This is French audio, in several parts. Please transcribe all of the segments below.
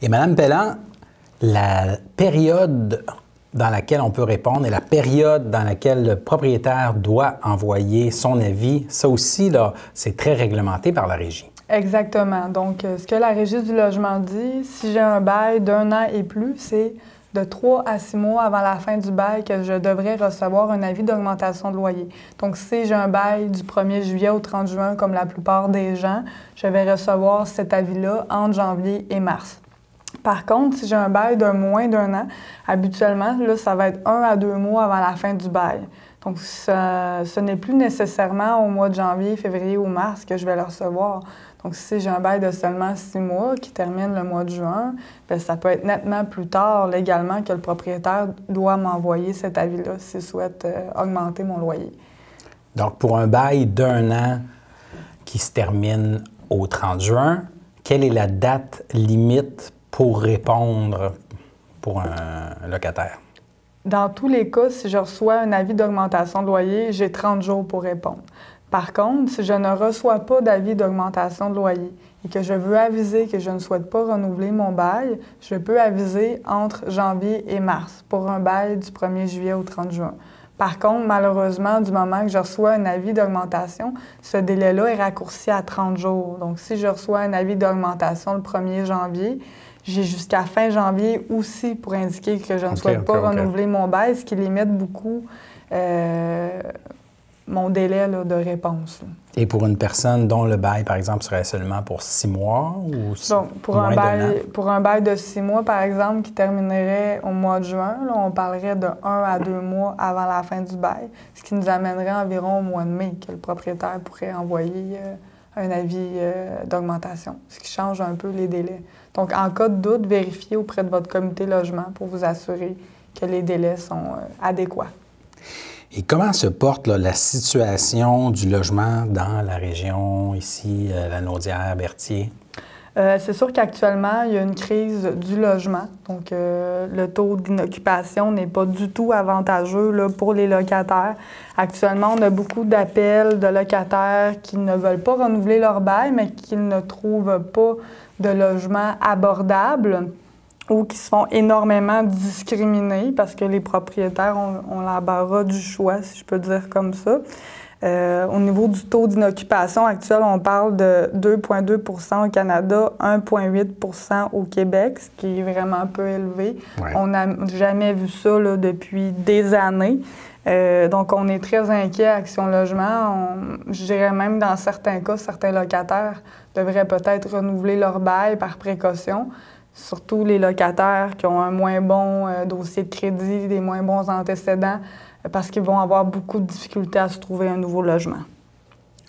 Et Mme Pelland, la période dans laquelle on peut répondre et la période dans laquelle le propriétaire doit envoyer son avis, ça aussi, là, c'est très réglementé par la Régie. Exactement. Donc, ce que la Régie du logement dit, si j'ai un bail d'1 an et plus, c'est de 3 à 6 mois avant la fin du bail que je devrais recevoir un avis d'augmentation de loyer. Donc, si j'ai un bail du 1er juillet au 30 juin, comme la plupart des gens, je vais recevoir cet avis-là entre janvier et mars. Par contre, si j'ai un bail de moins d'1 an, habituellement, là, ça va être 1 à 2 mois avant la fin du bail. Donc, ce n'est plus nécessairement au mois de janvier, février ou mars que je vais le recevoir. Donc, si j'ai un bail de seulement 6 mois qui termine le mois de juin, bien, ça peut être nettement plus tard légalement que le propriétaire doit m'envoyer cet avis-là s'il souhaite augmenter mon loyer. Donc, pour un bail d'1 an qui se termine au 30 juin, quelle est la date limite pour répondre pour un locataire? Dans tous les cas, si je reçois un avis d'augmentation de loyer, j'ai 30 jours pour répondre. Par contre, si je ne reçois pas d'avis d'augmentation de loyer et que je veux aviser que je ne souhaite pas renouveler mon bail, je peux aviser entre janvier et mars pour un bail du 1er juillet au 30 juin. Par contre, malheureusement, du moment que je reçois un avis d'augmentation, ce délai-là est raccourci à 30 jours. Donc, si je reçois un avis d'augmentation le 1er janvier, j'ai jusqu'à fin janvier aussi pour indiquer que je ne souhaite pas renouveler mon bail, ce qui limite beaucoup mon délai là, de réponse. Là. Et pour une personne dont le bail, par exemple, serait seulement pour 6 mois ou donc, pour un bail de 6 mois, par exemple, qui terminerait au mois de juin, là, on parlerait de 1 à 2 mois avant la fin du bail, ce qui nous amènerait environ au mois de mai que le propriétaire pourrait envoyer un avis d'augmentation, ce qui change un peu les délais. Donc, en cas de doute, vérifiez auprès de votre comité logement pour vous assurer que les délais sont adéquats. Et comment se porte là, la situation du logement dans la région, ici, la Naudière, Berthier? C'est sûr qu'actuellement, il y a une crise du logement. Donc, le taux d'inoccupation n'est pas du tout avantageux là, pour les locataires. Actuellement, on a beaucoup d'appels de locataires qui ne veulent pas renouveler leur bail, mais qui ne trouvent pas de logement abordable ou qui se font énormément discriminés parce que les propriétaires ont l'embarras du choix, si je peux dire comme ça. Au niveau du taux d'inoccupation actuel, on parle de 2,2 % au Canada, 1,8 % au Québec, ce qui est vraiment peu élevé. Ouais. On n'a jamais vu ça là, depuis des années. Donc, on est très inquiet à Action Logement. Je dirais même dans certains cas, certains locataires devraient peut-être renouveler leur bail par précaution. Surtout les locataires qui ont un moins bon dossier de crédit, des moins bons antécédents, parce qu'ils vont avoir beaucoup de difficultés à se trouver un nouveau logement.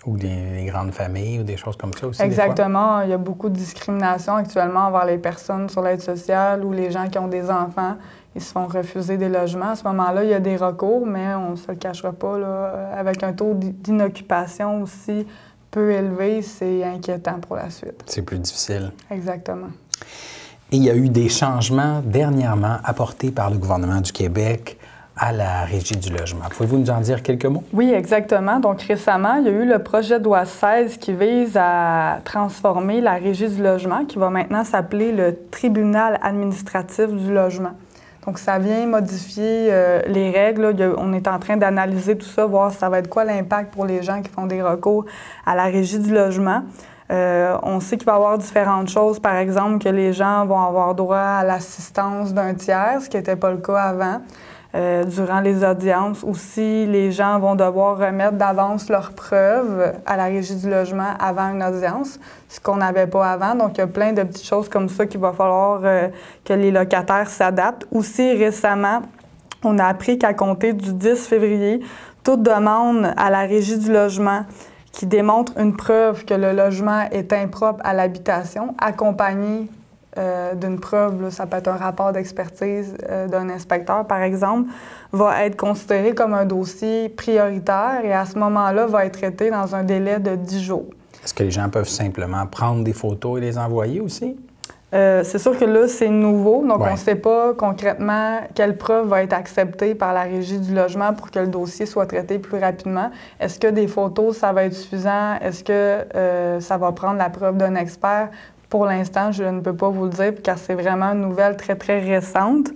Ou des grandes familles ou des choses comme ça aussi. Exactement. Il y a beaucoup de discrimination actuellement envers les personnes sur l'aide sociale ou les gens qui ont des enfants. Ils se font refuser des logements. À ce moment-là, il y a des recours, mais on ne se le cachera pas. Là, avec un taux d'inoccupation aussi peu élevé, c'est inquiétant pour la suite. C'est plus difficile. Exactement. Et il y a eu des changements dernièrement apportés par le gouvernement du Québec à la Régie du logement. Pouvez-vous nous en dire quelques mots? Oui, exactement. Donc, récemment, il y a eu le projet de loi 16 qui vise à transformer la Régie du logement, qui va maintenant s'appeler le Tribunal administratif du logement. Donc, ça vient modifier les règles. On est en train d'analyser tout ça, voir ça va être quoi l'impact pour les gens qui font des recours à la Régie du logement. On sait qu'il va y avoir différentes choses. Par exemple, que les gens vont avoir droit à l'assistance d'un tiers, ce qui n'était pas le cas avant. Durant les audiences. Aussi, les gens vont devoir remettre d'avance leurs preuves à la Régie du logement avant une audience, ce qu'on n'avait pas avant. Donc, il y a plein de petites choses comme ça qu'il va falloir que les locataires s'adaptent. Aussi, récemment, on a appris qu'à compter du 10 février, toute demande à la Régie du logement qui démontre une preuve que le logement est impropre à l'habitation, accompagnée d'une preuve, là, ça peut être un rapport d'expertise d'un inspecteur, par exemple, va être considéré comme un dossier prioritaire et à ce moment-là, va être traité dans un délai de 10 jours. Est-ce que les gens peuvent simplement prendre des photos et les envoyer aussi? C'est sûr que là, c'est nouveau, donc on ne sait pas concrètement quelle preuve va être acceptée par la Régie du logement pour que le dossier soit traité plus rapidement. Est-ce que des photos, ça va être suffisant? Est-ce que ça va prendre la preuve d'un expert? Pour l'instant, je ne peux pas vous le dire car c'est vraiment une nouvelle très, très récente.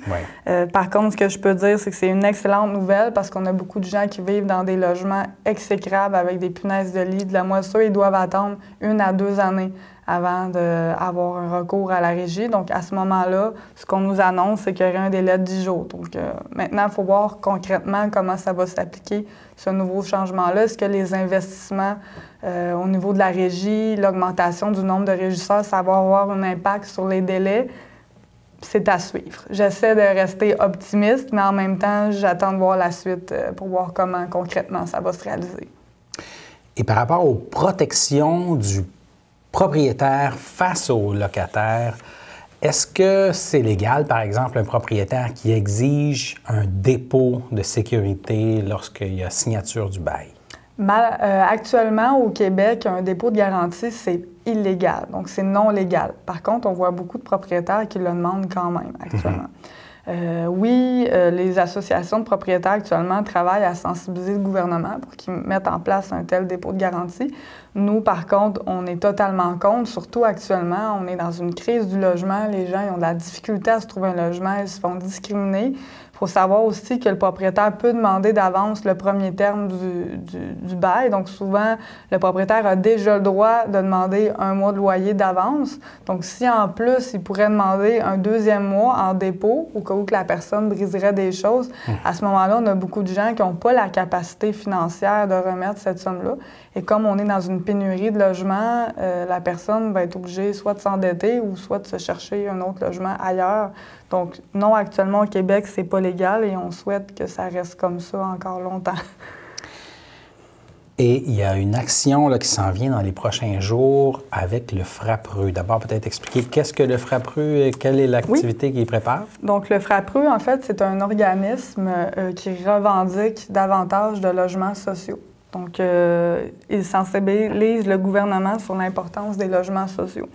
Ouais. Par contre, ce que je peux dire, c'est que c'est une excellente nouvelle parce qu'on a beaucoup de gens qui vivent dans des logements exécrables avec des punaises de lit, de la moisissure. Ils doivent attendre 1 à 2 années avant d'avoir un recours à la régie. Donc, à ce moment-là, ce qu'on nous annonce, c'est qu'il y aurait un délai de 10 jours. Donc, maintenant, il faut voir concrètement comment ça va s'appliquer, ce nouveau changement-là. Est-ce que les investissements au niveau de la régie, l'augmentation du nombre de régisseurs, ça va avoir un impact sur les délais? C'est à suivre. J'essaie de rester optimiste, mais en même temps, j'attends de voir la suite pour voir comment concrètement ça va se réaliser. Et par rapport aux protections du propriétaire face aux locataires, est-ce que c'est légal, par exemple, un propriétaire qui exige un dépôt de sécurité lorsqu'il y a signature du bail? Actuellement, au Québec, un dépôt de garantie, c'est illégal. Donc, c'est non légal. Par contre, on voit beaucoup de propriétaires qui le demandent quand même actuellement. Oui, les associations de propriétaires actuellement travaillent à sensibiliser le gouvernement pour qu'ils mettent en place un tel dépôt de garantie. Nous, par contre, on est totalement contre, surtout actuellement. On est dans une crise du logement. Les gens ils ont de la difficulté à se trouver un logement. Ils se font discriminer. Il faut savoir aussi que le propriétaire peut demander d'avance le premier terme du bail. Donc, souvent, le propriétaire a déjà le droit de demander 1 mois de loyer d'avance. Donc, si en plus, il pourrait demander un 2e mois en dépôt, au cas où que la personne briserait des choses, à ce moment-là, on a beaucoup de gens qui n'ont pas la capacité financière de remettre cette somme-là. Et comme on est dans une pénurie de logements, la personne va être obligée soit de s'endetter ou soit de se chercher un autre logement ailleurs. Donc, non, actuellement, au Québec, c'est pas légal et on souhaite que ça reste comme ça encore longtemps. Et il y a une action là, qui s'en vient dans les prochains jours avec le FRAPRU. D'abord, peut-être expliquer qu'est-ce que le FRAPRU et quelle est l'activité qu'il prépare? Donc, le FRAPRU, en fait, c'est un organisme qui revendique davantage de logements sociaux. Donc, il sensibilise le gouvernement sur l'importance des logements sociaux.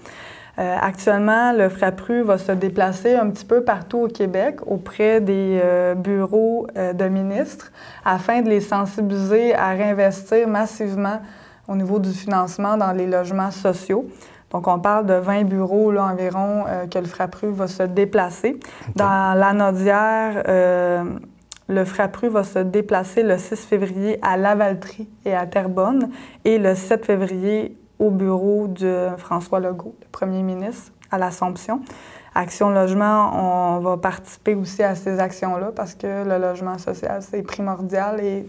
Actuellement, le FRAPRU va se déplacer un petit peu partout au Québec auprès des bureaux de ministres afin de les sensibiliser à réinvestir massivement au niveau du financement dans les logements sociaux. Donc, on parle de 20 bureaux là, environ que le FRAPRU va se déplacer. Okay. Dans Lanaudière, le FRAPRU va se déplacer le 6 février à Lavaltrie et à Terrebonne et le 7 février au bureau de François Legault, le premier ministre, à l'Assomption. Action Logement, on va participer aussi à ces actions-là parce que le logement social, c'est primordial et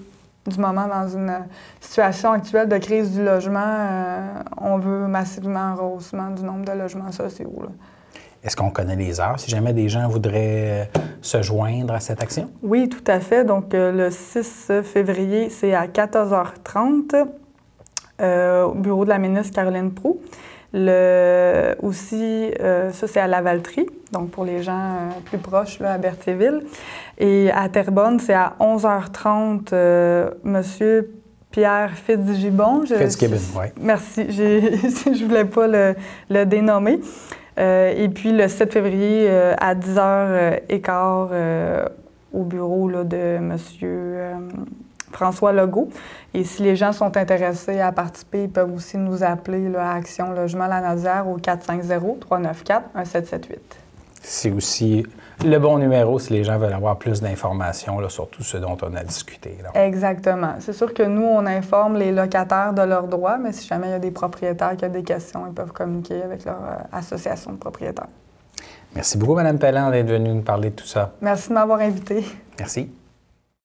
du moment, dans une situation actuelle de crise du logement, on veut massivement un rehaussement du nombre de logements sociaux. Là. Est-ce qu'on connaît les heures, si jamais des gens voudraient se joindre à cette action? Oui, tout à fait. Donc, le 6 février, c'est à 14h30. Au bureau de la ministre Caroline Proulx. Ça, c'est à Lavaltrie, donc pour les gens plus proches, là, à Berthierville. Et à Terrebonne, c'est à 11h30, Monsieur Pierre Fitzgibbon. Fitzgibbon, oui. Merci, je ne voulais pas le dénommer. Et puis le 7 février, à 10h15, au bureau là, de Monsieur François Legault. Et si les gens sont intéressés à participer, ils peuvent aussi nous appeler là, à Action Logement Lanaudière au 450-394-1778. C'est aussi le bon numéro si les gens veulent avoir plus d'informations sur tout ce dont on a discuté. Là. Exactement. C'est sûr que nous, on informe les locataires de leurs droits, mais si jamais il y a des propriétaires qui ont des questions, ils peuvent communiquer avec leur association de propriétaires. Merci beaucoup, Mme Pelland, d'être venue nous parler de tout ça. Merci de m'avoir invité. Merci.